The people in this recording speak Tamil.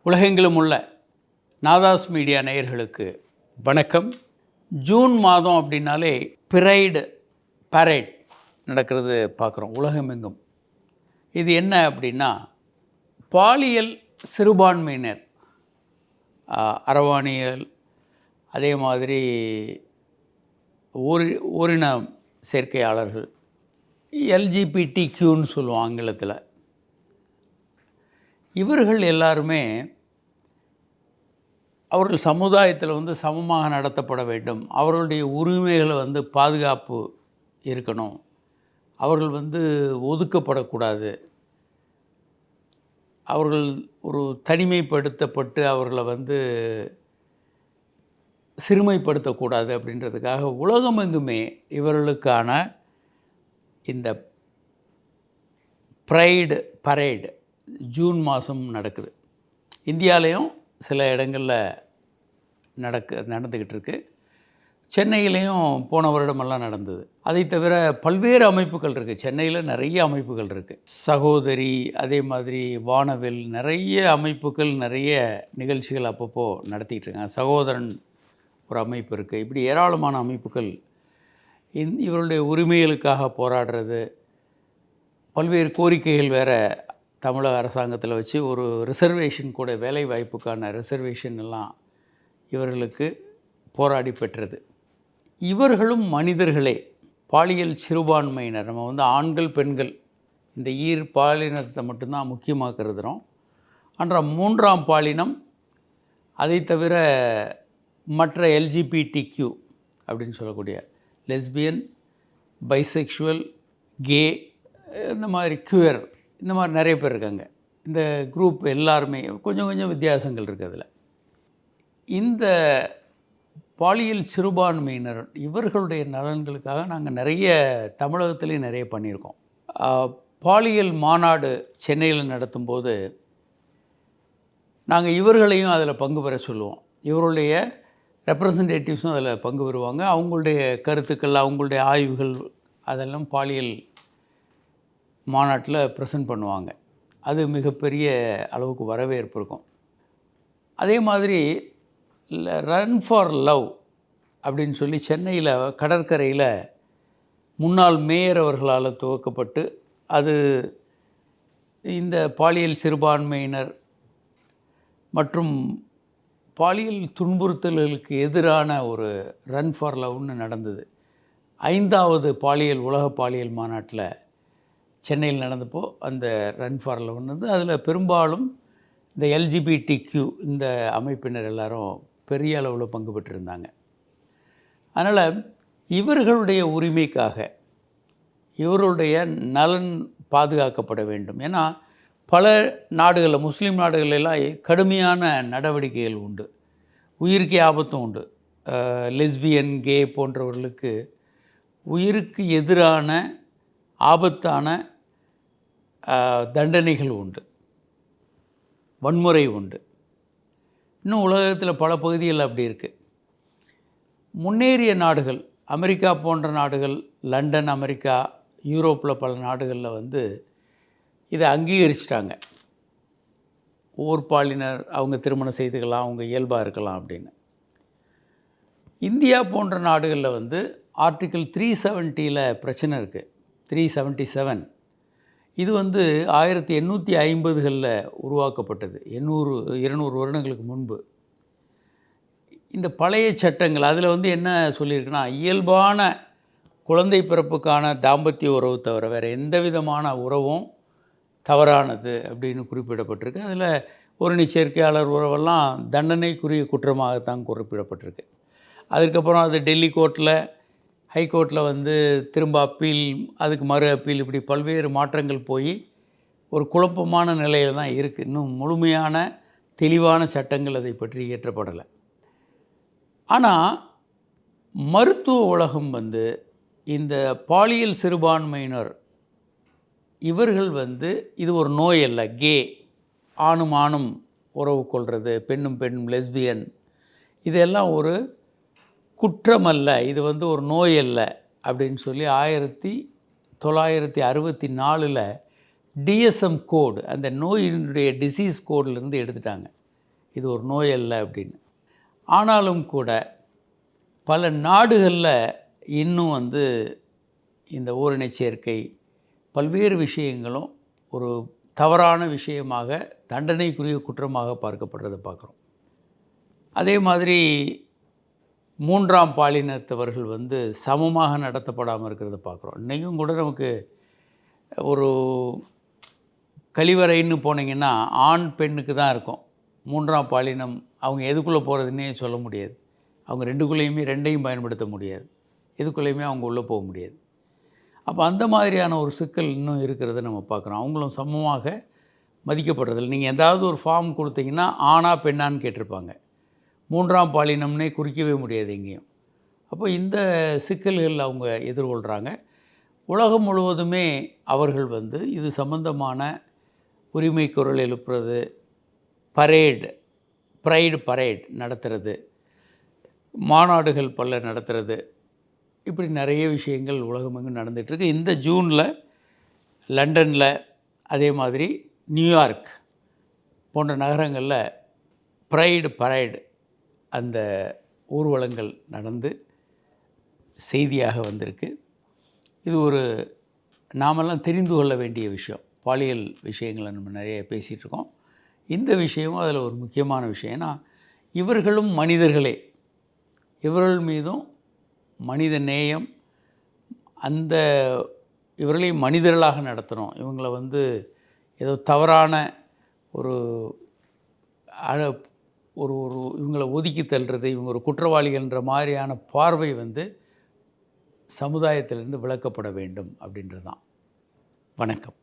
உலகெங்கிலும் உள்ள நாதாஸ் மீடியா நேயர்களுக்கு வணக்கம். ஜூன் மாதம் அப்படின்னாலே பரேட் நடக்கிறது பார்க்குறோம் உலகமெங்கும். இது என்ன அப்படின்னா, பாலியல் சிறுபான்மையினர், அரவாணியல், அதே மாதிரி ஓரின சேர்க்கையாளர்கள், எல்ஜிபிடிக்யூன்னு சொல்லுவோம் ஆங்கிலத்தில். இவர்கள் எல்லாருமே அவர்கள் சமுதாயத்தில் சமமாக நடத்தப்பட வேண்டும். அவர்களுடைய உரிமைகளை பாதுகாப்பு இருக்கணும். அவர்கள் ஒதுக்கப்படக்கூடாது. அவர்கள் ஒரு தனிமைப்படுத்தப்பட்டு அவர்களை சிறுமைப்படுத்தக்கூடாது அப்படின்றதுக்காக உலகமெங்குமே இவர்களுக்கான இந்த பரேட் ஜூன் மாதம் நடக்குது. இந்தியாவிலையும் சில இடங்களில் நடந்துக்கிட்டு இருக்கு. சென்னையிலையும் போன வருடமெல்லாம் நடந்தது. அதை தவிர பல்வேறு அமைப்புகள் இருக்குது. சென்னையில் நிறைய அமைப்புகள் இருக்குது. சகோதரி, அதே மாதிரி வானவில், நிறைய அமைப்புகள், நிறைய நிகழ்ச்சிகள் அப்பப்போ நடத்திக்கிட்டு இருக்காங்க. சகோதரன் ஒரு அமைப்பு இருக்குது. இப்படி ஏராளமான அமைப்புகள் இவருடைய உரிமைகளுக்காக போராடுறது. பல்வேறு கோரிக்கைகள் வேறு தமிழக அரசாங்கத்தில் வச்சு ஒரு ரிசர்வேஷன் கூட, வேலை வாய்ப்புக்கான ரிசர்வேஷன் எல்லாம் இவர்களுக்கு போராடி பெற்றது. இவர்களும் மனிதர்களே, பாலியல் சிறுபான்மையினர். நம்ம ஆண்கள் பெண்கள் இந்த பாலினத்தை மட்டும்தான் முக்கியமாக கருதுகிறோம். மூன்றாம் பாலினம், அதை தவிர மற்ற எல்ஜிபிடிக்யூ அப்படின்னு சொல்லக்கூடிய லெஸ்பியன், பைசெக்சுவல், கே, இந்த மாதிரி குயர், இந்த மாதிரி நிறைய பேர் இருக்காங்க. இந்த குரூப் எல்லாருமே கொஞ்சம் வித்தியாசங்கள் இருக்குது. அதில் இந்த பாலியல் சிறுபான்மையினர் இவர்களுடைய நலன்களுக்காக நாங்கள் நிறைய தமிழகத்துலேயும் நிறைய பண்ணியிருக்கோம். பாலியல் மாநாடு சென்னையில் நடத்தும்போது நாங்கள் இவர்களையும் அதில் பங்கு பெற சொல்லுவோம். இவருடைய ரெப்ரசன்டேட்டிவ்ஸும் அதில் பங்கு பெறுவாங்க. அவங்களுடைய கருத்துக்கள், அவங்களுடைய ஆய்வுகள் அதெல்லாம் பாலியல் மாநாட்டில் ப்ரெசென்ட் பண்ணுவாங்க. அது மிகப்பெரிய அளவுக்கு வரவேற்பு இருக்கும். அதே மாதிரி ரன் ஃபார் லவ் அப்படின்னு சொல்லி சென்னையில் கடற்கரையில் முன்னாள் மேயர் அவர்களால் துவக்கப்பட்டு, அது இந்த பாலியல் சிறுபான்மையினர் மற்றும் பாலியல் துன்புறுத்தல்களுக்கு எதிரான ஒரு ரன் ஃபார் லவ்னு நடந்தது. 5வது உலக பாலியல் மாநாட்டில் சென்னையில் நடந்தப்போ அந்த ரன் ஃபார் லவ்னு அதில் பெரும்பாலும் இந்த எல்ஜிபிடிக்யூ இந்த அமைப்பினர் எல்லாரும் பெரிய அளவில் பங்கு பெற்றிருந்தாங்க. அதனால் இவர்களுடைய உரிமைக்காக, இவருடைய நலன் பாதுகாக்கப்பட வேண்டும். ஏன்னா பல நாடுகளில், முஸ்லீம் நாடுகளெல்லாம் கடுமையான நடவடிக்கைகள் உண்டு, உயிருக்கே ஆபத்தும் உண்டு. லெஸ்பியன், கே போன்றவர்களுக்கு உயிருக்கு எதிரான ஆபத்தான தண்டனைகள் உண்டு, வன்முறை உண்டு. இன்னும் உலகத்தில் பல பகுதிகள் அப்படி இருக்குது. முன்னேறிய நாடுகள், அமெரிக்கா போன்ற நாடுகள், லண்டன், அமெரிக்கா, யூரோப்பில் பல நாடுகளில் இதை அங்கீகரிச்சிட்டாங்க. ஓர்பாலினர் அவங்க திருமணம் செய்துக்கலாம், அவங்க இயல்பாக இருக்கலாம் அப்படின்னு. இந்தியா போன்ற நாடுகளில் ஆர்டிக்கிள் 370 பிரச்சனை இருக்குது. 377 இது 1850களில் உருவாக்கப்பட்டது, 200 வருடங்களுக்கு முன்பு. இந்த பழைய சட்டங்கள் அதில் என்ன சொல்லியிருக்குன்னா, இயல்பான குழந்தை பிறப்புக்கான தாம்பத்திய உறவு தவிர வேறு எந்த விதமான உறவும் தவறானது அப்படின்னு குறிப்பிடப்பட்டிருக்கு. அதில் ஒரு சேர்க்கையாளர் உறவெல்லாம் தண்டனைக்குரிய குற்றமாகத்தான் குறிப்பிடப்பட்டிருக்கு. அதுக்கப்புறம் அது டெல்லி கோர்ட்டில், ஹைகோர்ட்டில் திரும்ப அப்பீல், அதுக்கு மறு அப்பீல், இப்படி பல்வேறு மாற்றங்கள் போய் ஒரு குழப்பமான நிலையில் தான் இருக்குது. இன்னும் முழுமையான தெளிவான சட்டங்கள் அதை பற்றி இயற்றப்படலை. ஆனால் மருத்துவ உலகம் இந்த பாலியல் சிறுபான்மையினர் இவர்கள் இது ஒரு நோய் அல்ல. கே, ஆணும் ஆணும் உறவு கொள்வது, பெண்ணும் பெண்ணும், லெஸ்பியன், இதெல்லாம் ஒரு குற்றம் அல்ல, இது ஒரு நோய் அல்ல அப்படின்னு சொல்லி 1964 டிஎஸ்எம் கோடு, அந்த நோயினுடைய டிசீஸ் கோட்லேருந்து எடுத்துட்டாங்க. இது ஒரு நோய் அல்ல அப்படின்னு. ஆனாலும் கூட பல நாடுகளில் இன்னும் வந்து இந்த ஓரினச் சேர்க்கை பல்வேறு விஷயங்களும் ஒரு தவறான விஷயமாக, தண்டனைக்குரிய குற்றமாக பார்க்கப்படுறதை பார்க்குறோம். அதே மாதிரி 3ஆம் பாலினத்தவர்கள் வந்து சமமாக நடத்தப்படாமல் இருக்கிறத பார்க்குறோம். இன்றைக்கும் கூட நமக்கு ஒரு கழிவறைன்னு போனீங்கன்னா ஆண் பெண்ணுக்கு தான் இருக்கும். 3ஆம் பாலினம் அவங்க எதுக்குள்ளே போகிறதுன்னே சொல்ல முடியாது. அவங்க 2யும் பயன்படுத்த முடியாது. எதுக்குள்ளேயுமே அவங்க உள்ளே போக முடியாது. அப்போ அந்த மாதிரியான ஒரு சிக்கல் இன்னும் இருக்கிறத நம்ம பார்க்குறோம். அவங்களும் சமமாக மதிக்கப்படுறதில்ல. நீங்கள் ஏதாவது ஒரு ஃபார்ம் கொடுத்தீங்கன்னா ஆணா பெண்ணான்னு கேட்டிருப்பாங்க. 3ஆம் பாலினம்னே குறிக்கவே முடியாது எங்கேயும். அப்போ இந்த சிக்கல்கள் அவங்க எதிர்கொள்கிறாங்க. உலகம் முழுவதுமே அவர்கள் வந்து இது சம்பந்தமான உரிமை குரல் எழுப்புறது, ப்ரைடு பரேட் நடத்துறது, மாநாடுகள் பல நடத்துறது, இப்படி நிறைய விஷயங்கள் உலகமெங்கும் நடந்துகிட்ருக்கு. இந்த ஜூனில் லண்டனில், அதே மாதிரி நியூயார்க் போன்ற நகரங்களில் ப்ரைடு பரேட் அந்த ஊர்வலங்கள் நடந்து செய்தியாக வந்திருக்கு. இது ஒரு நாமெல்லாம் தெரிந்து கொள்ள வேண்டிய விஷயம். பாலியல் விஷயங்களை நம்ம நிறைய பேசிகிட்ருக்கோம். இந்த விஷயமும் அதில் ஒரு முக்கியமான விஷயம். ஏன்னா இவர்களும் மனிதர்களே, இவர்கள் மீதும் மனித நேயம், அந்த இவர்களையும் மனிதர்களாக நடத்தணும். இவங்களை வந்து ஏதோ தவறான ஒரு ஒரு ஒரு இவங்களை ஒதுக்கி தள்ளுறது, இவங்க ஒரு குற்றவாளிகள்ன்ற மாதிரியான பார்வை வந்து சமுதாயத்திலிருந்து விலக்கப்பட வேண்டும் அப்படின்றது தான். வணக்கம்.